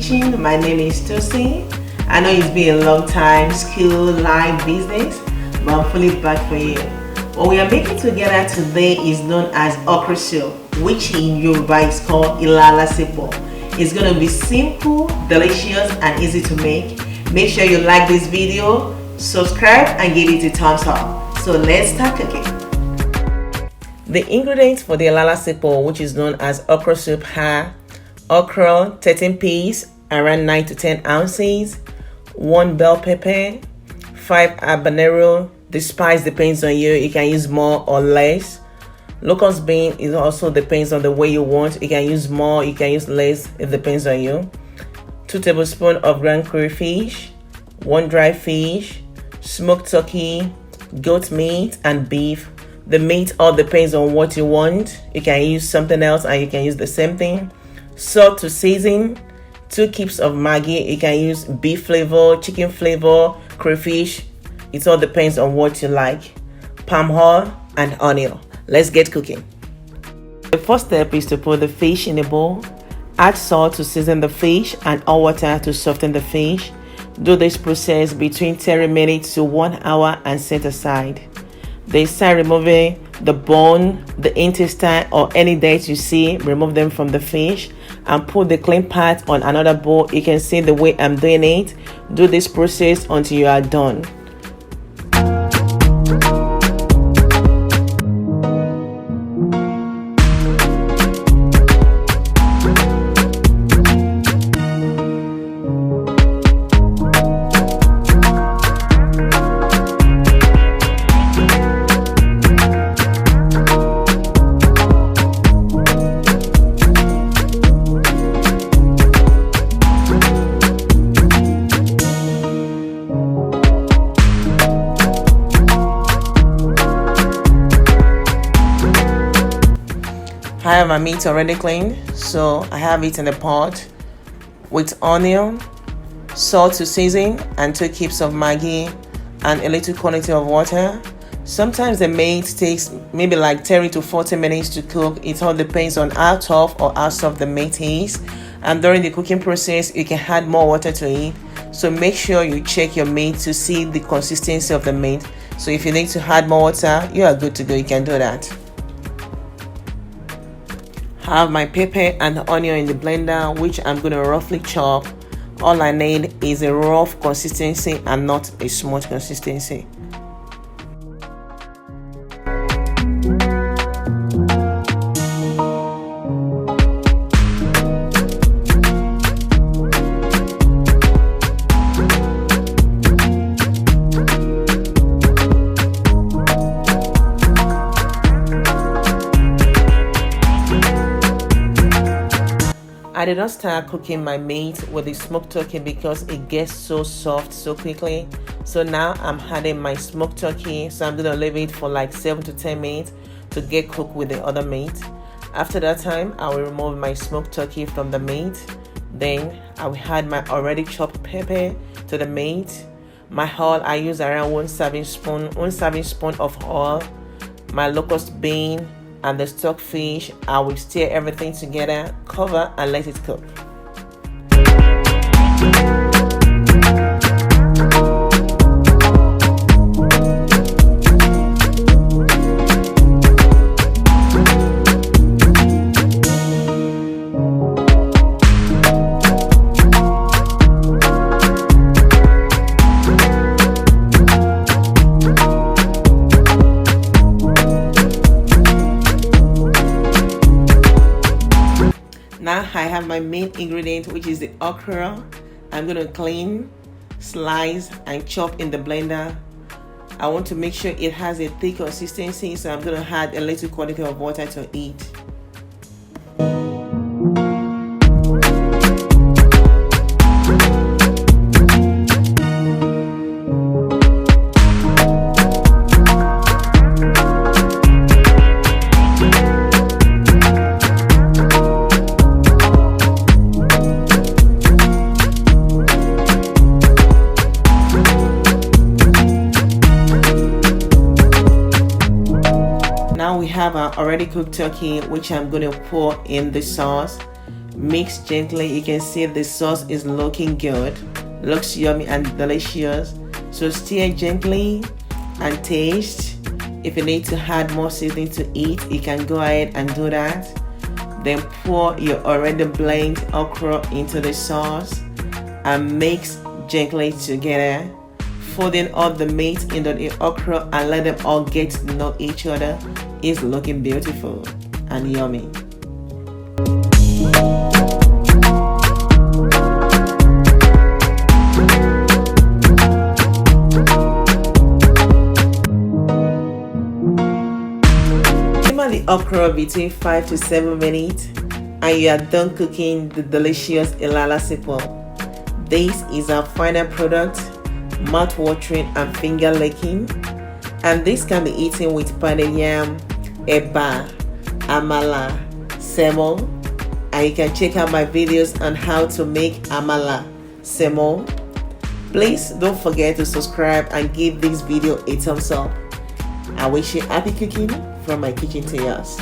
kitchen. My name is Tosi. I know it's been a long time, school, life, business, but I'm fully back for you. What we are making together today is known as okra soup, which in Yoruba is called ila alasepo. It's going to be simple, delicious, and easy to make. Make sure you like this video, subscribe, and give it a thumbs up. So let's start cooking. The ingredients for the ila alasepo, which is known as okra soup, are okra 13 peas, around 9 to 10 ounces, 1 bell pepper, 5 habanero. The spice depends on you. You can use more or less. Locust bean, it also depends on the way you want. You can use more, you can use less. It depends on you. 2 tablespoons of ground crayfish, 1 dry fish, smoked turkey, goat meat, and beef. The meat all depends on what you want. You can use something else and you can use the same thing. Salt to season, 2 cubes of Maggi. You can use beef flavor, chicken flavor, crayfish. It all depends on what you like. Palm oil and onion. Let's get cooking. The first step is to put the fish in a bowl. Add salt to season the fish and hot water to soften the fish. Do this process between 30 minutes to 1 hour and set aside. Then start removing the bone, the intestine, or any dirt you see. Remove them from the fish and put the clean part on another bowl. You can see the way I'm doing it. Do this process until you are done. I have my meat already cleaned, so I have it in a pot with onion, salt to season, and 2 cubes of Maggi and a little quantity of water. Sometimes the meat takes maybe like 30 to 40 minutes to cook. It all depends on how tough or how soft the meat is. And during the cooking process, you can add more water to it. So make sure you check your meat to see the consistency of the meat. So if you need to add more water, you are good to go. You can do that. I have my pepper and onion in the blender, which I'm going to roughly chop. All I need is a rough consistency and not a smooth consistency. I did not start cooking my meat with the smoked turkey because it gets so soft so quickly. So now I'm adding my smoked turkey. So I'm gonna leave it for like 7 to 10 minutes to get cooked with the other meat. After that time, I will remove my smoked turkey from the meat. Then I will add my already chopped pepper to the meat. My oil, I use around 1 serving spoon of oil. My locust bean and the stock fish. I will stir everything together, cover, and let it cook. Now I have my main ingredient, which is the okra. I'm going to clean, slice, and chop in the blender. I want to make sure it has a thick consistency, so I'm going to add a little quantity of water to it. Now we have our already cooked turkey, which I'm going to pour in the sauce. Mix gently. You can see the sauce is looking good, looks yummy and delicious. So stir gently and taste. If you need to add more seasoning to it, you can go ahead and do that. Then pour your already blended okra into the sauce and mix gently together, folding all the meat into the okra and let them all get to know each other. It's looking beautiful and yummy. Simmer the okra between 5 to 7 minutes and you are done cooking the delicious ila alasepo. This is our final product, mouth-watering and finger-licking, and this can be eaten with pounded yam, eba, amala, semo, and you can check out my videos on how to make amala, semo. Please don't forget to subscribe and give this video a thumbs up. I wish you happy cooking from my kitchen to yours.